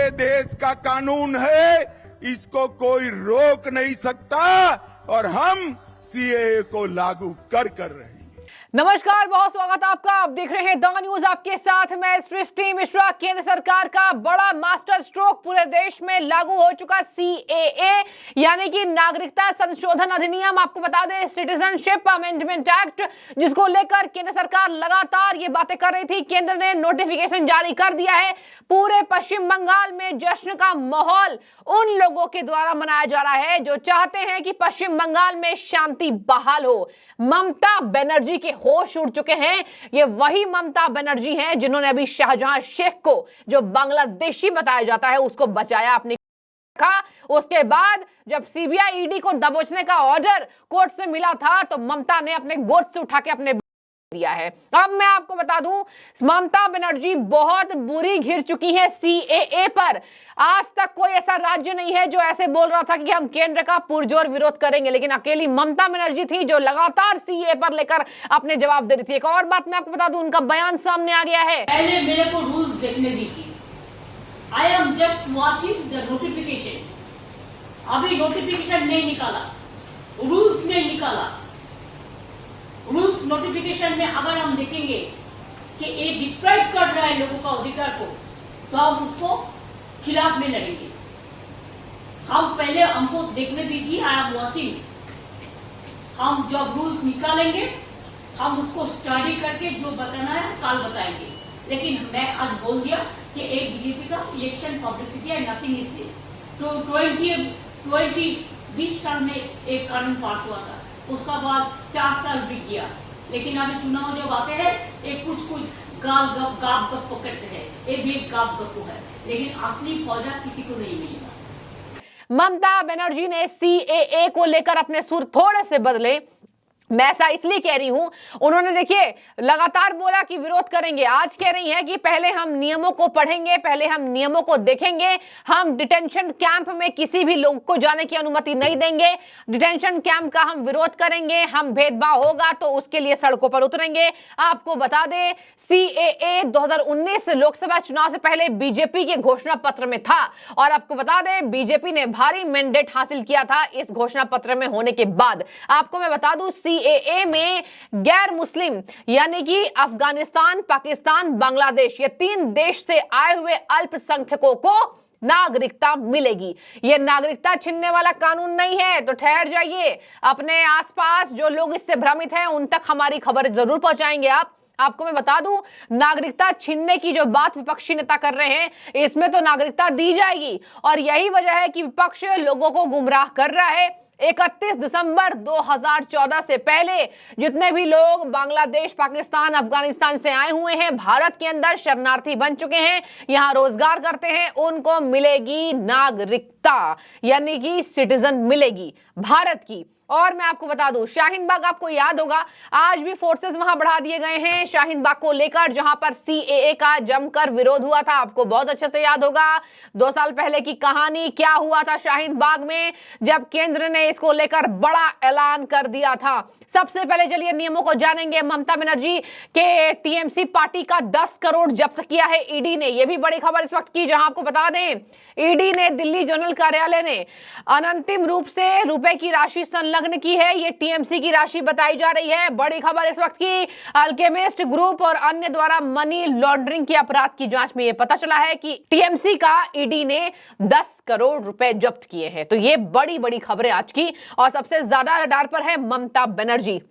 ये देश का कानून है, इसको कोई रोक नहीं सकता और हम सीएए को लागू कर रहे हैं। नमस्कार, बहुत स्वागत है आपका। आप देख रहे हैं द न्यूज, आपके साथ मैं सृष्टि मिश्रा। केंद्र सरकार का बड़ा मास्टर स्ट्रोक, पूरे देश में लागू हो चुका सीएए यानी कि नागरिकता संशोधन अधिनियम। आपको बता दें, सिटीजनशिप अमेंडमेंट एक्ट, जिसको लेकर केंद्र सरकार लगातार ये बातें कर रही थी। केंद्र ने नोटिफिकेशन जारी कर दिया है। पूरे पश्चिम बंगाल में जश्न का माहौल उन लोगों के द्वारा मनाया जा रहा है जो चाहते हैं कि पश्चिम बंगाल में शांति बहाल हो। ममता बनर्जी के होश उड़ चुके हैं। ये वही ममता बनर्जी हैं जिन्होंने अभी शाहजहां शेख को, जो बांग्लादेशी बताया जाता है, उसको बचाया अपनी रखा। उसके बाद जब सीबीआई ईडी को दबोचने का ऑर्डर कोर्ट से मिला था तो ममता ने अपने गोद से उठा के अपने दिया है। अब मैं आपको बता दूं, ममता बनर्जी बहुत बुरी घिर चुकी है सीएए पर। आज तक कोई ऐसा राज्य नहीं है जो ऐसे बोल रहा था कि हम केंद्र का पुरजोर विरोध करेंगे, लेकिन अकेली ममता बनर्जी थी जो लगातार सीएए पर लेकर अपने जवाब दे रही थी। एक और बात मैं आपको बता दूं, उनका बयान सामने आ गया है। पहले मेरे को रूल्स देखने दीजिए। I am just watching the notification. अभी नोटिफिकेशन नहीं निकाला, रूल्स नहीं निकाला। रूल्स नोटिफिकेशन में अगर हम देखेंगे कि ये डिप्राइव कर रहा है लोगों का अधिकार को, तो हम उसको खिलाफ में लड़ेंगे। हम पहले हमको देखने दीजिए। I am watching. हम जब रूल्स निकालेंगे हम उसको स्टडी करके जो बताना है कल बताएंगे। लेकिन मैं आज बोल दिया कि एक बीजेपी का इलेक्शन पब्लिसिटी है, नथिंग इज देयर। तो 20 साल में एक कानून पास हुआ था, उसका बाद 4 साल बीत गया। लेकिन अभी चुनाव जब आते हैं एक कुछ गाप गप पकड़ते हैं, ये भी एक गाप गप है, लेकिन असली फायदा किसी को नहीं मिलेगा। ममता बनर्जी ने सीएए को लेकर अपने सुर थोड़े से बदले। मैं ऐसा इसलिए कह रही हूं, उन्होंने देखिए लगातार बोला कि विरोध करेंगे। आज कह रही है कि पहले हम नियमों को पढ़ेंगे, पहले हम नियमों को देखेंगे। हम डिटेंशन कैंप में किसी भी लोग को जाने की अनुमति नहीं देंगे। डिटेंशन कैंप का हम विरोध करेंगे। हम भेदभाव होगा तो उसके लिए सड़कों पर उतरेंगे। आपको बता दें, सीएए 2019 लोकसभा चुनाव से पहले बीजेपी के घोषणा पत्र में था, और आपको बता दें बीजेपी ने भारी मैंडेट हासिल किया था इस घोषणा पत्र में होने के बाद। आपको मैं बता दूं, सीएए में गैर मुस्लिम यानी कि अफगानिस्तान, पाकिस्तान, बांग्लादेश, ये 3 देश से आए हुए अल्पसंख्यकों को नागरिकता मिलेगी। ये नागरिकता छीनने वाला कानून नहीं है, तो ठहर जाइए। अपने आसपास जो लोग इससे भ्रमित हैं उन तक हमारी खबर जरूर पहुंचाएंगे आप। आपको मैं बता दूं, नागरिकता छीनने की जो बात विपक्षी नेता कर रहे हैं, इसमें तो नागरिकता दी जाएगी, और यही वजह है कि विपक्ष लोगों को गुमराह कर रहा है। 31 दिसंबर 2014 से पहले जितने भी लोग बांग्लादेश, पाकिस्तान, अफगानिस्तान से आए हुए हैं, भारत के अंदर शरणार्थी बन चुके हैं, यहां रोजगार करते हैं, उनको मिलेगी नागरिकता, यानी कि सिटीजन मिलेगी भारत की। और मैं आपको बता दूं, शाहीन बाग आपको याद होगा, आज भी फोर्सेस वहां बढ़ा दिए गए हैं शाहीन बाग को लेकर, जहां पर सीएए का जमकर विरोध हुआ था। आपको बहुत अच्छे से याद होगा 2 साल पहले की कहानी, क्या हुआ था शाहीन बाग में जब केंद्र ने इसको लेकर बड़ा ऐलान कर दिया था। सबसे पहले चलिए नियमों को जानेंगे। ममता बनर्जी के टीएमसी पार्टी का 10 करोड़ जब्त किया है ईडी ने। यह भी बड़ी खबर इस वक्त की, जहां आपको बता दें ईडी ने, दिल्ली जोनल कार्यालय ने अनंतिम रूप से रुपए की राशि संलग्न की है। ये टीएमसी की राशि बताई जा रही है। बड़ी खबर इस वक्त की, अल्केमिस्ट ग्रुप और अन्य द्वारा मनी लॉन्ड्रिंग के अपराध की जांच में यह पता चला है कि टीएमसी का ईडी ने 10 करोड़ रुपए जब्त किए हैं। तो ये बड़ी बड़ी खबरें आज की, और सबसे ज्यादा रडार पर है ममता बनर्जी।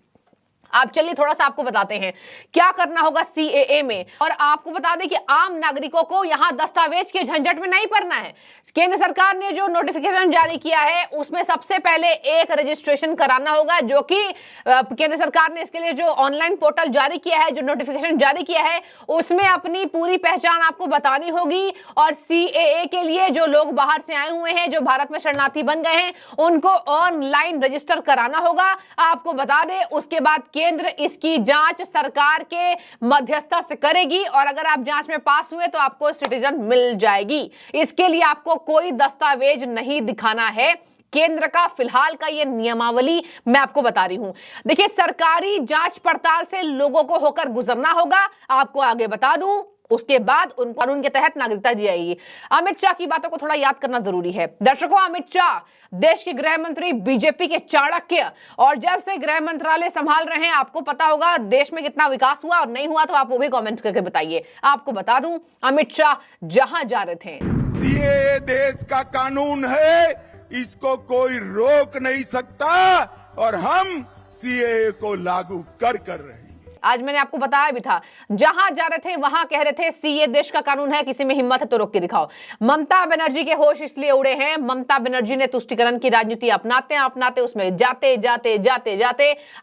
आप चलिए थोड़ा सा आपको बताते हैं क्या करना होगा सीएए में। और आपको बता दें कि आम नागरिकों को यहां दस्तावेज के झंझट में नहीं पड़ना है। केंद्र सरकार ने जो नोटिफिकेशन जारी किया है उसमें सबसे पहले एक रजिस्ट्रेशन कराना होगा, जो कि केंद्र सरकार ने इसके लिए जो ऑनलाइन पोर्टल जारी किया है, जो नोटिफिकेशन जारी किया है, उसमें अपनी पूरी पहचान आपको बतानी होगी। और सीएए के लिए जो लोग बाहर से आए हुए हैं, जो भारत में शरणार्थी बन गए हैं, उनको ऑनलाइन रजिस्टर कराना होगा। आपको बता दें उसके बाद केंद्र इसकी जांच सरकार के मध्यस्थता से करेगी, और अगर आप जांच में पास हुए तो आपको सिटीजन मिल जाएगी। इसके लिए आपको कोई दस्तावेज नहीं दिखाना है। केंद्र का फिलहाल का ये नियमावली मैं आपको बता रही हूं। देखिए, सरकारी जांच पड़ताल से लोगों को होकर गुजरना होगा। आपको आगे बता दूं, उसके बाद उनको कानून के तहत नागरिकता दी जाएगी। अमित शाह की बातों को थोड़ा याद करना जरूरी है दर्शकों। अमित शाह देश के गृह मंत्री, बीजेपी के चाणक्य, और जब से गृह मंत्रालय संभाल रहे हैं आपको पता होगा देश में कितना विकास हुआ और नहीं हुआ, तो आप वो भी कमेंट करके बताइए। आपको बता दूं अमित शाह जहां जा रहे थे। सीएए देश का कानून है, इसको कोई रोक नहीं सकता और हम सीएए को लागू कर रहे हैं। आज मैंने आपको बताया भी था, जहां जा रहे थे वहां कह रहे थे सीए देश का कानून है, किसी में हिम्मत है तो रोक के दिखाओ। ममता बनर्जी के होश इसलिए उड़े हैं, ममता बनर्जी ने तुष्टीकरण की राजनीति अपनाते उसमें जाते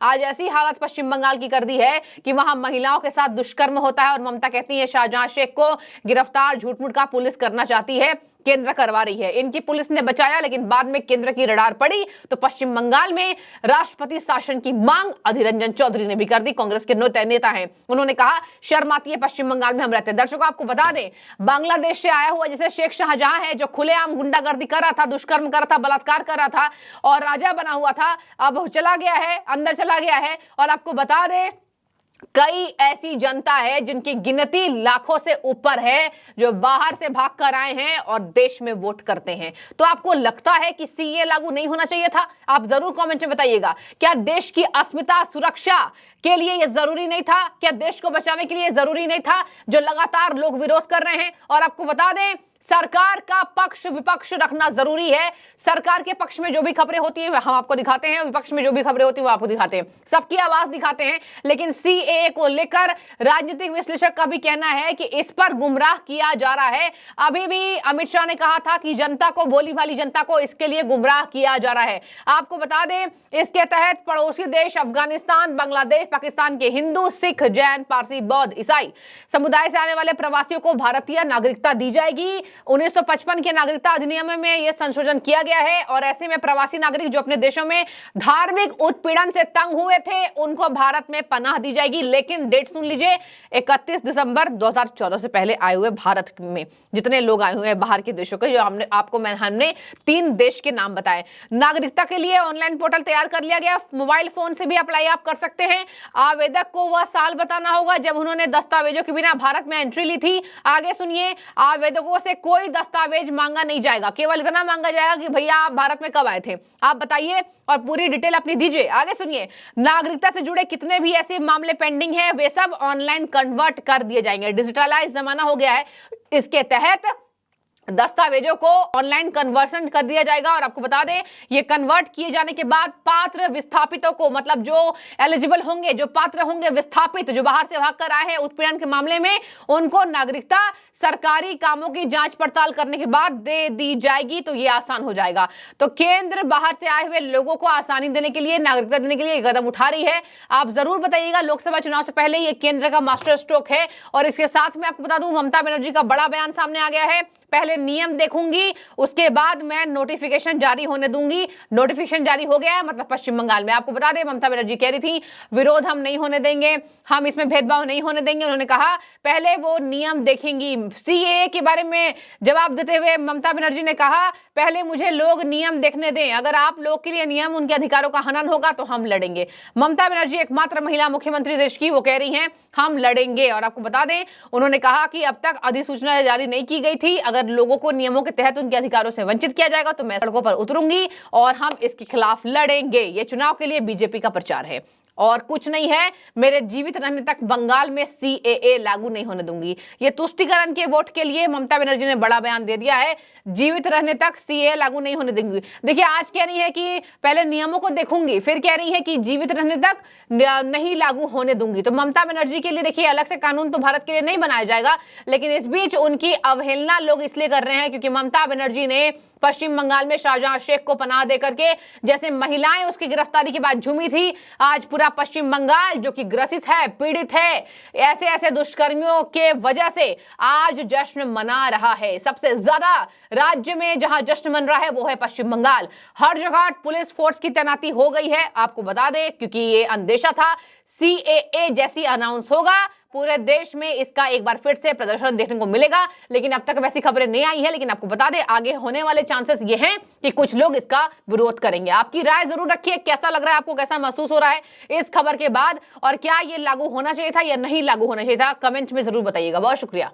आज ऐसी हालत पश्चिम बंगाल की कर दी है कि वहां महिलाओं के साथ दुष्कर्म होता है और ममता कहती है शाहजहां शेख को गिरफ्तार झूठ-मूठ का पुलिस करना चाहती है, केंद्र करवा रही है। इनकी पुलिस ने बचाया, लेकिन बाद में केंद्र की रडार पड़ी तो पश्चिम बंगाल में राष्ट्रपति शासन की मांग अधीर रंजन चौधरी ने भी कर दी। कांग्रेस के नेता हैं, उन्होंने कहा शर्म आती है पश्चिम बंगाल में हम रहते हैं। दर्शकों आपको बता दें, बांग्लादेश से आया हुआ जैसे शेख शाहजहां है जो खुलेआम गुंडागर्दी कर रहा था, दुष्कर्म कर रहा था, बलात्कार कर रहा था और राजा बना हुआ था, अब चला गया है, अंदर चला गया है। और आपको बता दें कई ऐसी जनता है जिनकी गिनती लाखों से ऊपर है जो बाहर से भाग कर आए हैं और देश में वोट करते हैं। तो आपको लगता है कि सीए लागू नहीं होना चाहिए था? आप जरूर कमेंट में बताइएगा। क्या देश की अस्मिता सुरक्षा के लिए यह जरूरी नहीं था? क्या देश को बचाने के लिए जरूरी नहीं था जो लगातार लोग विरोध कर रहे हैं? और आपको बता दें सरकार का पक्ष विपक्ष रखना जरूरी है। सरकार के पक्ष में जो भी खबरें होती हैं हम आपको दिखाते हैं, विपक्ष में जो भी खबरें होती है वो आपको दिखाते हैं, सबकी आवाज दिखाते हैं। लेकिन सीएए को लेकर राजनीतिक विश्लेषक का भी कहना है कि इस पर गुमराह किया जा रहा है। अभी भी अमित शाह ने कहा था कि जनता को, भोली भाली जनता को इसके लिए गुमराह किया जा रहा है। आपको बता दें इसके तहत पड़ोसी देश अफगानिस्तान, बांग्लादेश, पाकिस्तान के हिंदू, सिख, जैन, पारसी, बौद्ध, ईसाई समुदाय से आने वाले प्रवासियों को भारतीय नागरिकता दी जाएगी। 1955 के नागरिकता अधिनियम में यह संशोधन किया गया है और ऐसे में प्रवासी नागरिक जो अपने देशों में धार्मिक उत्पीड़न से तंग हुए थे उनको भारत में पनाह दी जाएगी। लेकिन डेट सुन लीजिए, 31 दिसंबर 2014 से पहले आए हुए भारत में जितने लोग आए हुए हैं बाहर के देशों के, जो हमने 3 देश के नाम बताए। नागरिकता के लिए ऑनलाइन पोर्टल तैयार कर लिया गया, मोबाइल फोन से भी अप्लाई आप कर सकते हैं। आवेदक को वह साल बताना होगा जब उन्होंने दस्तावेजों के बिना भारत में एंट्री ली थी। आगे सुनिए, आवेदकों से कोई दस्तावेज मांगा नहीं जाएगा, केवल इतना मांगा जाएगा कि भैया आप भारत में कब आए थे, आप बताइए और पूरी डिटेल अपनी दीजिए। आगे सुनिए, नागरिकता से जुड़े कितने भी ऐसे मामले पेंडिंग हैं वे सब ऑनलाइन कन्वर्ट कर दिए जाएंगे। डिजिटलाइज जमाना हो गया है, इसके तहत दस्तावेजों को ऑनलाइन कन्वर्सन कर दिया जाएगा। और आपको बता दें ये कन्वर्ट किए जाने के बाद पात्र विस्थापितों को, मतलब जो एलिजिबल होंगे, जो पात्र होंगे विस्थापित, जो बाहर से भाग कर आए हैं उत्पीड़न के मामले में, उनको नागरिकता सरकारी कामों की जांच पड़ताल करने के बाद दे दी जाएगी। तो ये आसान हो जाएगा। तो केंद्र बाहर से आए हुए लोगों को आसानी देने के लिए, नागरिकता देने के लिए कदम उठा रही है। आप जरूर बताइएगा, लोकसभा चुनाव से पहले ये केंद्र का मास्टर स्ट्रोक है। और इसके साथ में आपको बता दूं ममता बनर्जी का बड़ा बयान सामने आ गया है, पहले नियम देखूंगी उसके बाद मैं नोटिफिकेशन जारी होने दूंगी। नोटिफिकेशन जारी हो गया है, मतलब पश्चिम बंगाल में। आपको बता दें ममता बनर्जी कह रही थी विरोध हम नहीं होने देंगे, हम इसमें भेदभाव नहीं होने देंगे। उन्होंने कहा पहले वो नियम देखेंगी। सीएए के बारे में जवाब देते हुए ममता बनर्जी ने कहा पहले मुझे लोग नियम देखने दें, अगर आप लोग के लिए नियम, उनके अधिकारों का हनन होगा तो हम लड़ेंगे। ममता बनर्जी एकमात्र महिला मुख्यमंत्री देश की, वो कह रही हैं हम लड़ेंगे। और आपको बता दें उन्होंने कहा कि अब तक अधिसूचना जारी नहीं की गई थी, अगर लोगों को नियमों के तहत उनके अधिकारों से वंचित किया जाएगा तो मैं सड़कों पर उतरूंगी और हम इसके खिलाफ लड़ेंगे। ये चुनाव के लिए बीजेपी का प्रचार है और कुछ नहीं है। मेरे जीवित रहने तक बंगाल में सीएए लागू नहीं होने दूंगी। ये तुष्टीकरण के वोट के लिए ममता बनर्जी ने बड़ा बयान दे दिया है, जीवित रहने तक सीएए लागू नहीं होने दूंगी। देखिए आज कह रही है कि पहले नियमों को देखूंगी, फिर कह रही है कि जीवित रहने तक नहीं लागू होने दूंगी। तो ममता बनर्जी के लिए देखिए अलग से कानून तो भारत के लिए नहीं बनाया जाएगा, लेकिन इस बीच उनकी अवहेलना लोग इसलिए कर रहे हैं क्योंकि ममता बनर्जी ने पश्चिम बंगाल में शाहजहां शेख को पनाह दे करके, जैसे महिलाएं उसकी गिरफ्तारी के बाद झूमी थी, आज पूरा पश्चिम बंगाल जो कि ग्रसित है, पीड़ित है ऐसे ऐसे दुष्कर्मियों के वजह से, आज जश्न मना रहा है। सबसे ज्यादा राज्य में जहां जश्न मन रहा है वो है पश्चिम बंगाल। हर जगह पुलिस फोर्स की तैनाती हो गई है। आपको बता दें क्योंकि ये अंदेशा था CAA जैसी अनाउंस होगा, पूरे देश में इसका एक बार फिर से प्रदर्शन देखने को मिलेगा। लेकिन अब तक वैसी खबरें नहीं आई है, लेकिन आपको बता दें आगे होने वाले चांसेस ये हैं कि कुछ लोग इसका विरोध करेंगे। आपकी राय जरूर रखिए, कैसा लग रहा है आपको, कैसा महसूस हो रहा है इस खबर के बाद, और क्या ये लागू होना चाहिए था या नहीं लागू होना चाहिए था, कमेंट में जरूर बताइएगा। बहुत शुक्रिया।